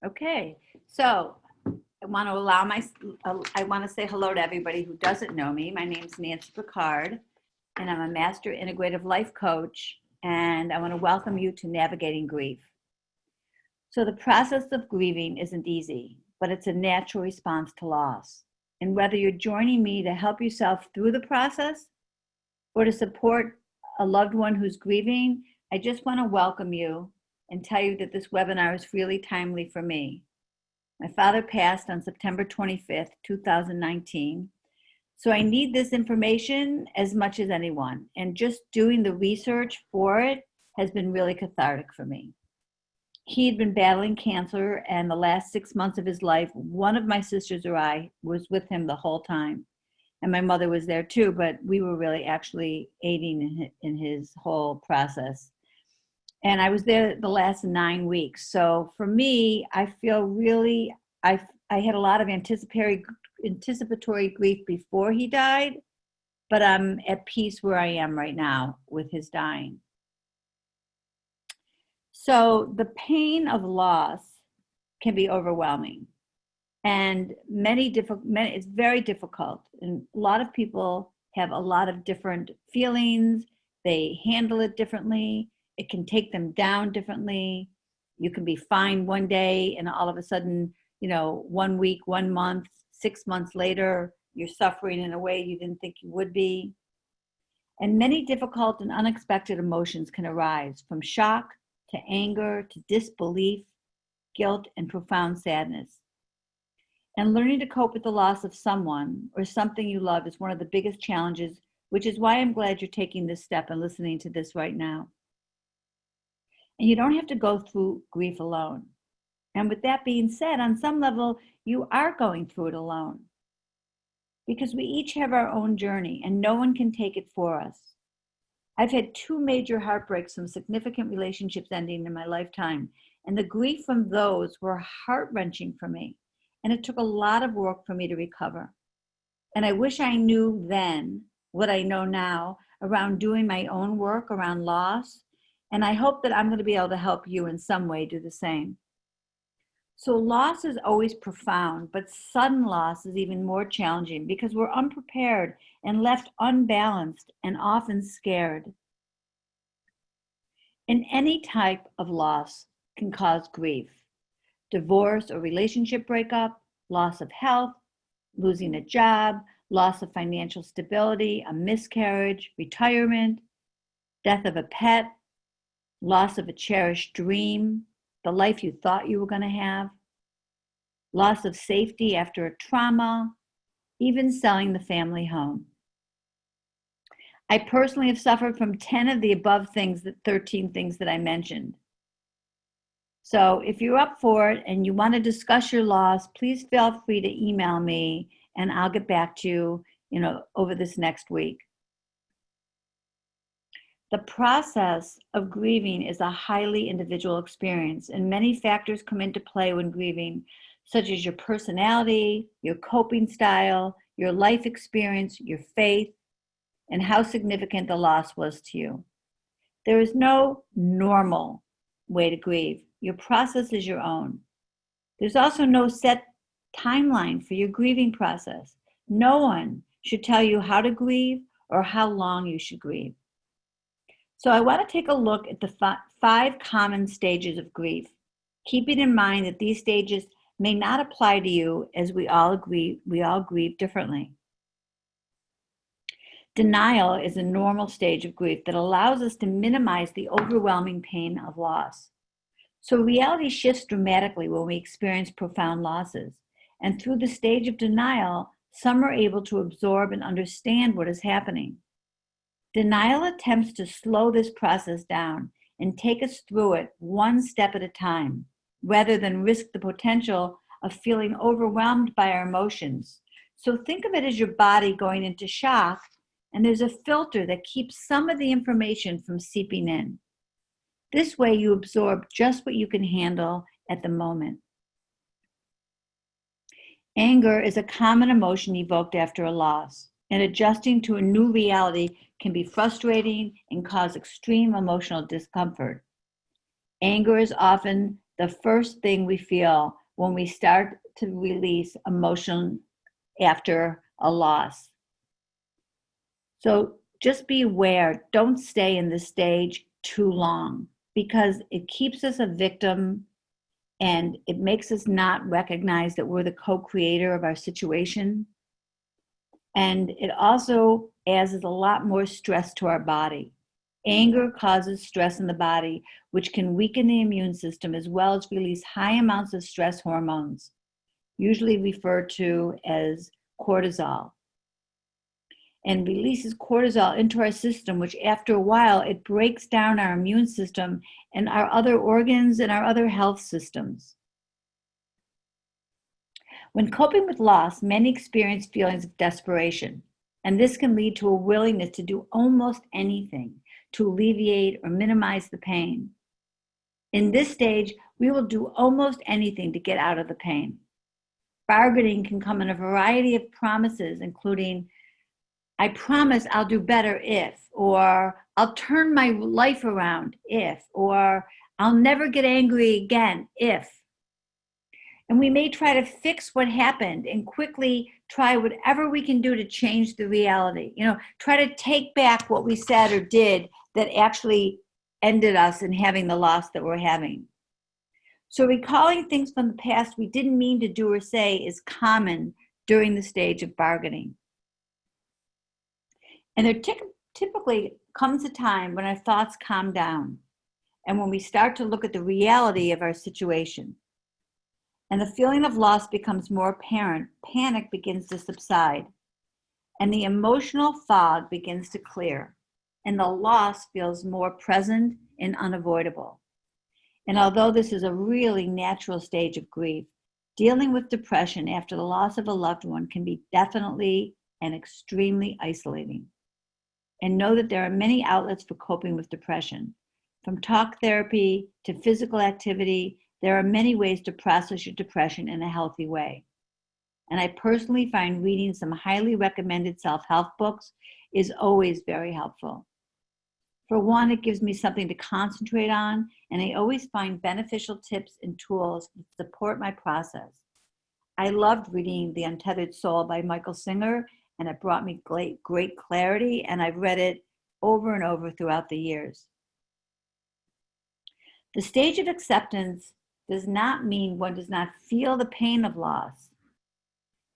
Okay, so I want to say hello to everybody who doesn't know me. My name's Nancy Pickard, and I'm a master integrative life coach, and I want to welcome you to Navigating Grief. So the process of grieving isn't easy, but it's a natural response to loss. And whether you're joining me to help yourself through the process or to support a loved one who's grieving, I just want to welcome you and tell you that this webinar is really timely for me. My father passed on September 25th, 2019. So I need this information as much as anyone. And just doing the research for it has been really cathartic for me. He'd been battling cancer, and the last 6 months of his life, one of my sisters or I was with him the whole time. And my mother was there too, but we were really actually aiding in his whole process. And I was there the last 9 weeks. So for me, I feel really, I had a lot of anticipatory grief before he died, but I'm at peace where I am right now with his dying. So the pain of loss can be overwhelming, and it's very difficult. And a lot of people have a lot of different feelings. They handle it differently. It can take them down differently. You can be fine one day, and all of a sudden, 1 week, 1 month, 6 months later, you're suffering in a way you didn't think you would be. And many difficult and unexpected emotions can arise, from shock to anger to disbelief, guilt, and profound sadness. And learning to cope with the loss of someone or something you love is one of the biggest challenges, which is why I'm glad you're taking this step and listening to this right now. And you don't have to go through grief alone. And with that being said, on some level, you are going through it alone, because we each have our own journey and no one can take it for us. I've had 2 major heartbreaks from significant relationships ending in my lifetime, and the grief from those were heart-wrenching for me, and it took a lot of work for me to recover. And I wish I knew then what I know now around doing my own work around loss, and I hope that I'm going to be able to help you in some way do the same. So loss is always profound, but sudden loss is even more challenging because we're unprepared and left unbalanced and often scared. And any type of loss can cause grief. Divorce or relationship breakup, loss of health, losing a job, loss of financial stability, a miscarriage, retirement, death of a pet, loss of a cherished dream, the life you thought you were going to have, loss of safety after a trauma, even selling the family home. I personally have suffered from 10 of the above 13 things that I mentioned. So if you're up for it and you want to discuss your loss, please feel free to email me and I'll get back to you, over this next week. The process of grieving is a highly individual experience, and many factors come into play when grieving, such as your personality, your coping style, your life experience, your faith, and how significant the loss was to you. There is no normal way to grieve. Your process is your own. There's also no set timeline for your grieving process. No one should tell you how to grieve or how long you should grieve. So I want to take a look at the 5 common stages of grief, keeping in mind that these stages may not apply to you, as we all grieve differently. Denial is a normal stage of grief that allows us to minimize the overwhelming pain of loss. So reality shifts dramatically when we experience profound losses. And through the stage of denial, some are able to absorb and understand what is happening. Denial attempts to slow this process down and take us through it one step at a time, rather than risk the potential of feeling overwhelmed by our emotions. So think of it as your body going into shock, and there's a filter that keeps some of the information from seeping in. This way you absorb just what you can handle at the moment. Anger is a common emotion evoked after a loss, and adjusting to a new reality can be frustrating and cause extreme emotional discomfort. Anger is often the first thing we feel when we start to release emotion after a loss. So just be aware, don't stay in this stage too long, because it keeps us a victim and it makes us not recognize that we're the co-creator of our situation. And it also adds a lot more stress to our body. Anger causes stress in the body, which can weaken the immune system as well as release high amounts of stress hormones, usually referred to as cortisol, and releases cortisol into our system, which after a while, it breaks down our immune system and our other organs and our other health systems. When coping with loss, many experience feelings of desperation, and this can lead to a willingness to do almost anything to alleviate or minimize the pain. In this stage, we will do almost anything to get out of the pain. Bargaining can come in a variety of promises, including, I promise I'll do better if, or I'll turn my life around if, or I'll never get angry again if. And we may try to fix what happened and quickly try whatever we can do to change the reality. Try to take back what we said or did that actually ended us in having the loss that we're having. So recalling things from the past we didn't mean to do or say is common during the stage of bargaining. And there typically comes a time when our thoughts calm down and when we start to look at the reality of our situation. And the feeling of loss becomes more apparent, panic begins to subside, and the emotional fog begins to clear, and the loss feels more present and unavoidable. And although this is a really natural stage of grief, dealing with depression after the loss of a loved one can be definitely and extremely isolating. And know that there are many outlets for coping with depression. From talk therapy to physical activity, there are many ways to process your depression in a healthy way. And I personally find reading some highly recommended self-help books is always very helpful. For one, it gives me something to concentrate on, and I always find beneficial tips and tools that support my process. I loved reading The Untethered Soul by Michael Singer, and it brought me great clarity, and I've read it over and over throughout the years. The stage of acceptance does not mean one does not feel the pain of loss.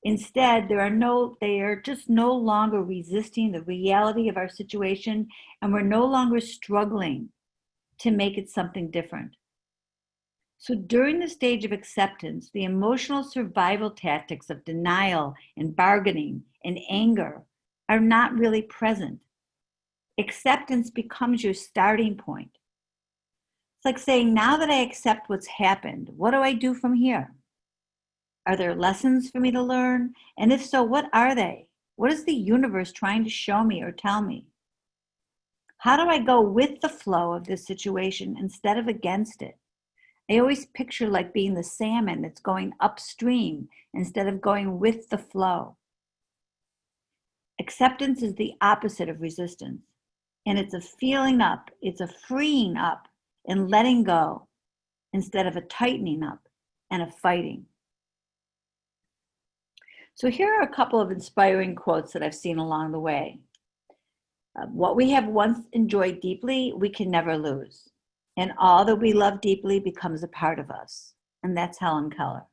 Instead, they are just no longer resisting the reality of our situation, and we're no longer struggling to make it something different. So during the stage of acceptance, the emotional survival tactics of denial and bargaining and anger are not really present. Acceptance becomes your starting point. It's like saying, now that I accept what's happened, what do I do from here? Are there lessons for me to learn? And if so, what are they? What is the universe trying to show me or tell me? How do I go with the flow of this situation instead of against it? I always picture like being the salmon that's going upstream instead of going with the flow. Acceptance is the opposite of resistance. And it's a feeling up, it's a freeing up and letting go instead of a tightening up and a fighting. So here are a couple of inspiring quotes that I've seen along the way. What we have once enjoyed deeply, we can never lose. And all that we love deeply becomes a part of us. And that's Helen Keller.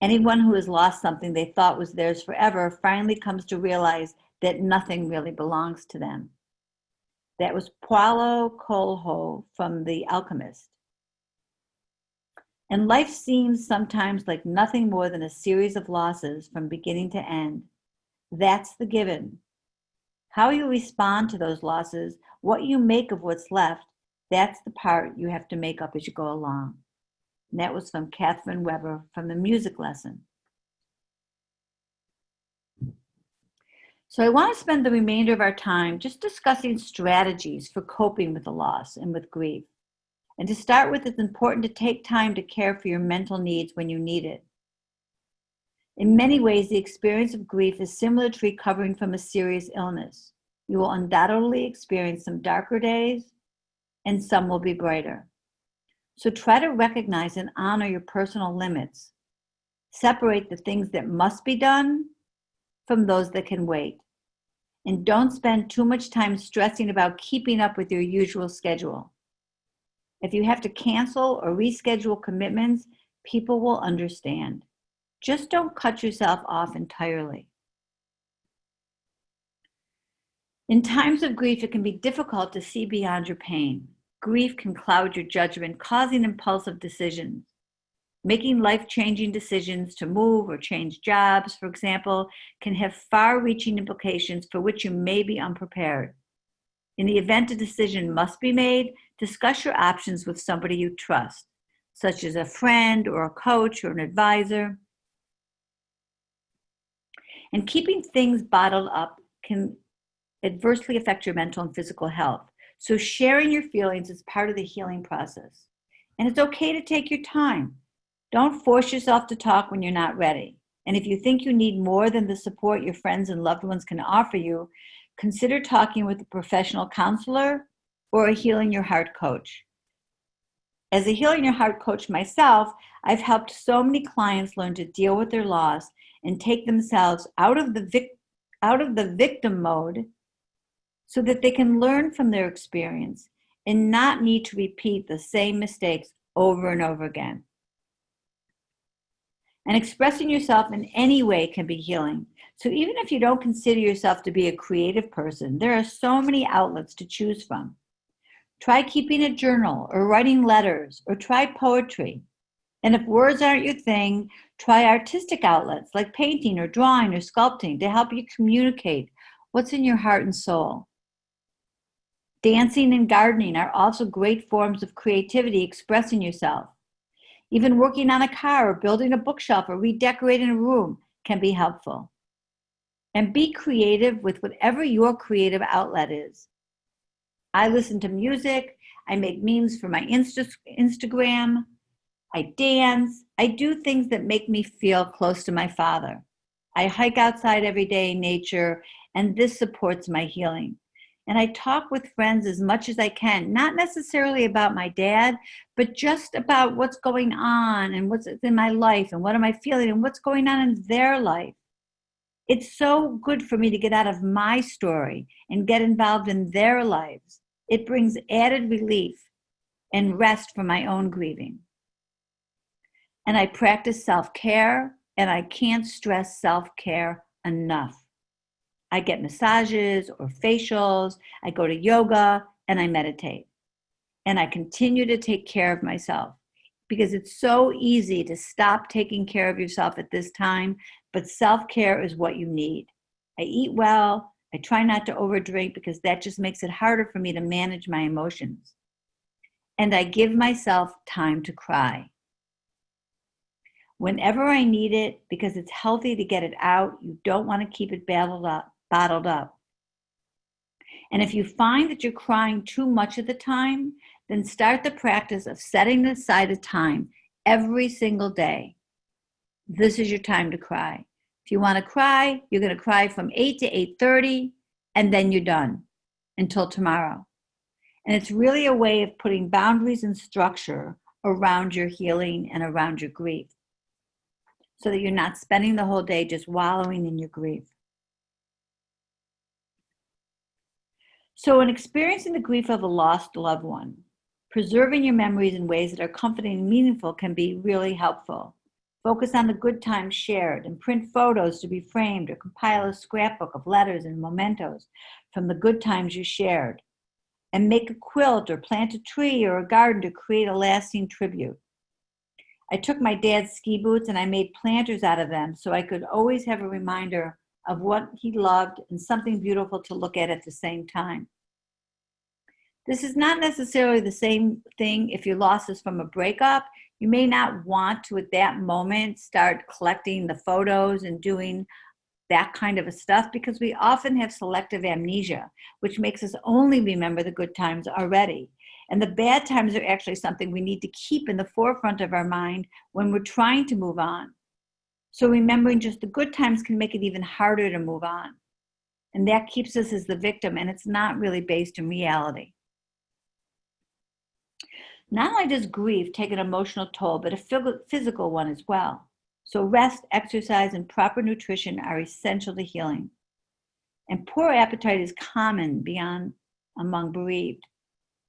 Anyone who has lost something they thought was theirs forever finally comes to realize that nothing really belongs to them. That was Paulo Coelho from The Alchemist. And life seems sometimes like nothing more than a series of losses from beginning to end. That's the given. How you respond to those losses, what you make of what's left, that's the part you have to make up as you go along. And that was from Catherine Weber from The Music Lesson. So I want to spend the remainder of our time just discussing strategies for coping with the loss and with grief. And to start with, it's important to take time to care for your mental needs when you need it. In many ways, the experience of grief is similar to recovering from a serious illness. You will undoubtedly experience some darker days, and some will be brighter. So try to recognize and honor your personal limits. Separate the things that must be done from those that can wait. And don't spend too much time stressing about keeping up with your usual schedule. If you have to cancel or reschedule commitments, people will understand. Just don't cut yourself off entirely. In times of grief, it can be difficult to see beyond your pain. Grief can cloud your judgment, causing impulsive decisions. Making life-changing decisions to move or change jobs, for example, can have far-reaching implications for which you may be unprepared. In the event a decision must be made, discuss your options with somebody you trust, such as a friend or a coach or an advisor. And keeping things bottled up can adversely affect your mental and physical health. So sharing your feelings is part of the healing process. And it's okay to take your time. Don't force yourself to talk when you're not ready. And if you think you need more than the support your friends and loved ones can offer you, consider talking with a professional counselor or a Healing Your Heart coach. As a Healing Your Heart coach myself, I've helped so many clients learn to deal with their loss and take themselves out of the victim mode so that they can learn from their experience and not need to repeat the same mistakes over and over again. And expressing yourself in any way can be healing. So even if you don't consider yourself to be a creative person, there are so many outlets to choose from. Try keeping a journal or writing letters, or try poetry. And if words aren't your thing, try artistic outlets like painting or drawing or sculpting to help you communicate what's in your heart and soul. Dancing and gardening are also great forms of creativity expressing yourself. Even working on a car or building a bookshelf or redecorating a room can be helpful. And be creative with whatever your creative outlet is. I listen to music, I make memes for my Instagram, I dance, I do things that make me feel close to my Father. I hike outside every day in nature, and this supports my healing. And I talk with friends as much as I can, not necessarily about my dad, but just about what's going on and what's in my life and what am I feeling and what's going on in their life. It's so good for me to get out of my story and get involved in their lives. It brings added relief and rest from my own grieving. And I practice self-care, and I can't stress self-care enough. I get massages or facials, I go to yoga, and I meditate. And I continue to take care of myself because it's so easy to stop taking care of yourself at this time, but self-care is what you need. I eat well, I try not to overdrink because that just makes it harder for me to manage my emotions. And I give myself time to cry. Whenever I need it, because it's healthy to get it out, you don't want to keep it bottled up. And if you find that you're crying too much of the time, then start the practice of setting aside a time every single day. This is your time to cry. If you want to cry, you're going to cry from 8 to 8:30, and then you're done until tomorrow. And it's really a way of putting boundaries and structure around your healing and around your grief, so that you're not spending the whole day just wallowing in your grief. So in experiencing the grief of a lost loved one, preserving your memories in ways that are comforting and meaningful can be really helpful. Focus on the good times shared and print photos to be framed, or compile a scrapbook of letters and mementos from the good times you shared. And make a quilt or plant a tree or a garden to create a lasting tribute. I took my dad's ski boots and I made planters out of them so I could always have a reminder of what he loved and something beautiful to look at the same time. This is not necessarily the same thing if your loss is from a breakup. You may not want to, at that moment, start collecting the photos and doing that kind of stuff, because we often have selective amnesia, which makes us only remember the good times already. And the bad times are actually something we need to keep in the forefront of our mind when we're trying to move on. So remembering just the good times can make it even harder to move on. And that keeps us as the victim, and it's not really based in reality. Not only does grief take an emotional toll, but a physical one as well. So rest, exercise, and proper nutrition are essential to healing. And poor appetite is common among bereaved.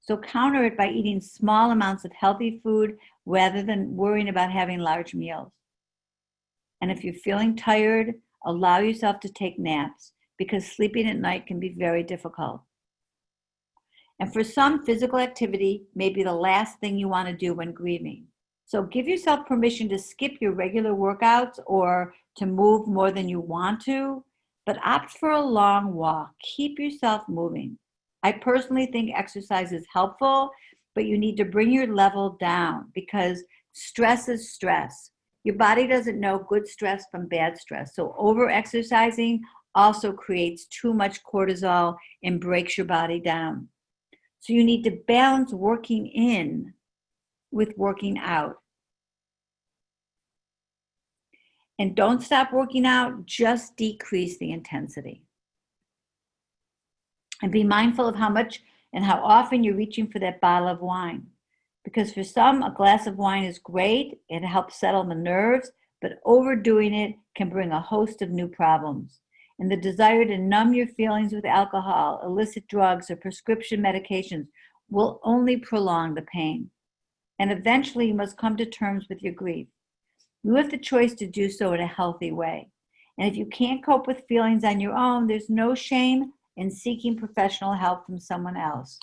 So counter it by eating small amounts of healthy food rather than worrying about having large meals. And if you're feeling tired, allow yourself to take naps because sleeping at night can be very difficult. And for some, physical activity may be the last thing you want to do when grieving. So give yourself permission to skip your regular workouts or to move more than you want to, but opt for a long walk. Keep yourself moving. I personally think exercise is helpful, but you need to bring your level down because stress is stress. Your body doesn't know good stress from bad stress. So over-exercising also creates too much cortisol and breaks your body down. So you need to balance working in with working out. And don't stop working out, just decrease the intensity. And be mindful of how much and how often you're reaching for that bottle of wine. Because for some, a glass of wine is great. It helps settle the nerves, but overdoing it can bring a host of new problems. And the desire to numb your feelings with alcohol, illicit drugs, or prescription medications will only prolong the pain. And eventually you must come to terms with your grief. You have the choice to do so in a healthy way. And if you can't cope with feelings on your own, there's no shame in seeking professional help from someone else.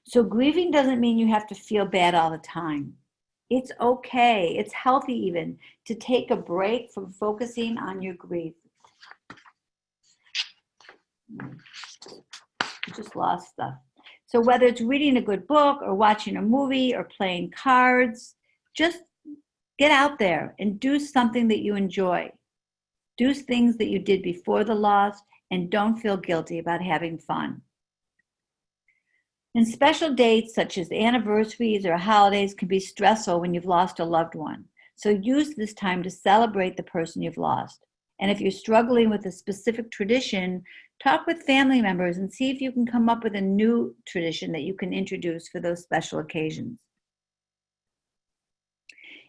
So grieving doesn't mean you have to feel bad all the time. It's okay, it's healthy even, to take a break from focusing on your grief. I just lost stuff. So whether it's reading a good book or watching a movie or playing cards, just get out there and do something that you enjoy. Do things that you did before the loss and don't feel guilty about having fun. And special dates such as anniversaries or holidays can be stressful when you've lost a loved one. So use this time to celebrate the person you've lost. And if you're struggling with a specific tradition, talk with family members and see if you can come up with a new tradition that you can introduce for those special occasions.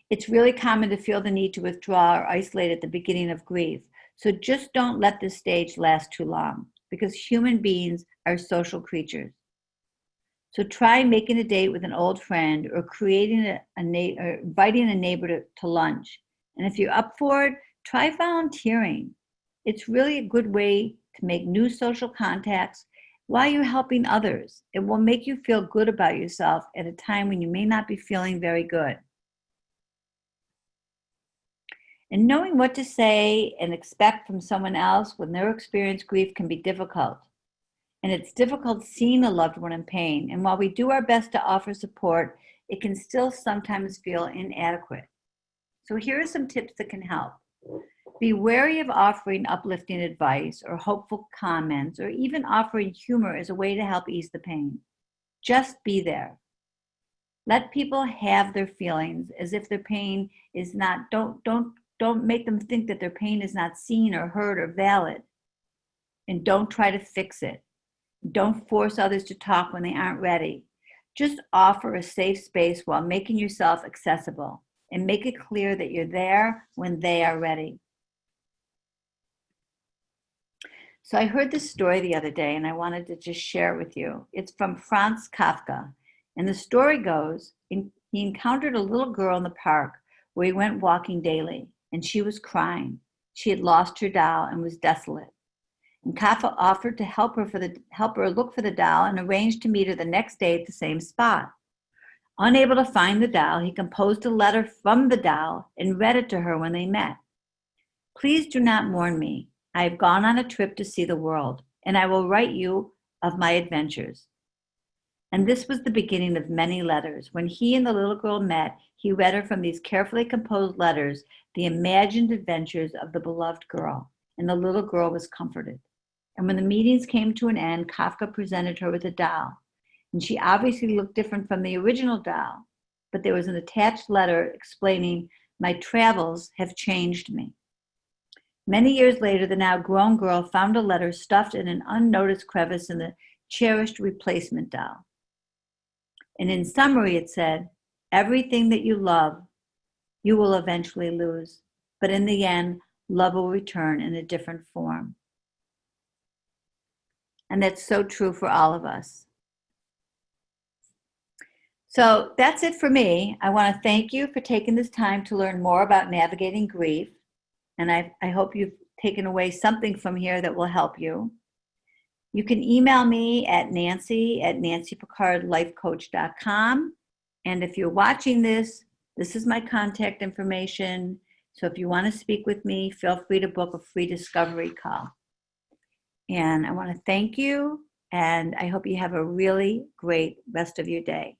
It's really common to feel the need to withdraw or isolate at the beginning of grief. So just don't let this stage last too long because human beings are social creatures. So try making a date with an old friend or creating or inviting a neighbor to lunch. And if you're up for it, try volunteering. It's really a good way to make new social contacts while you're helping others. It will make you feel good about yourself at a time when you may not be feeling very good. And knowing what to say and expect from someone else when they're experiencing grief can be difficult. And it's difficult seeing a loved one in pain. And while we do our best to offer support, it can still sometimes feel inadequate. So here are some tips that can help. Be wary of offering uplifting advice or hopeful comments or even offering humor as a way to help ease the pain. Just be there. Let people have their feelings as if their pain is not, don't make them think that their pain is not seen or heard or valid. And don't try to fix it. Don't force others to talk when they aren't ready. Just offer a safe space while making yourself accessible and make it clear that you're there when they are ready. So I heard this story the other day and I wanted to just share it with you. It's from Franz Kafka. And the story goes, he encountered a little girl in the park where he went walking daily and she was crying. She had lost her doll and was desolate. And Kafka offered to help her look for the doll and arranged to meet her the next day at the same spot. Unable to find the doll, he composed a letter from the doll and read it to her when they met. Please do not mourn me. I have gone on a trip to see the world, and I will write you of my adventures. And this was the beginning of many letters. When he and the little girl met, he read her from these carefully composed letters the imagined adventures of the beloved girl, and the little girl was comforted. And when the meetings came to an end, Kafka presented her with a doll. And she obviously looked different from the original doll, but there was an attached letter explaining, my travels have changed me. Many years later, the now grown girl found a letter stuffed in an unnoticed crevice in the cherished replacement doll. And in summary, it said, everything that you love, you will eventually lose. But in the end, love will return in a different form. And that's so true for all of us. So that's it for me. I want to thank you for taking this time to learn more about navigating grief. And I hope you've taken away something from here that will help you. You can email me at nancy@nancypickardlifecoach.com. And if you're watching this, this is my contact information. So if you want to speak with me, feel free to book a free discovery call. And I want to thank you, and I hope you have a really great rest of your day.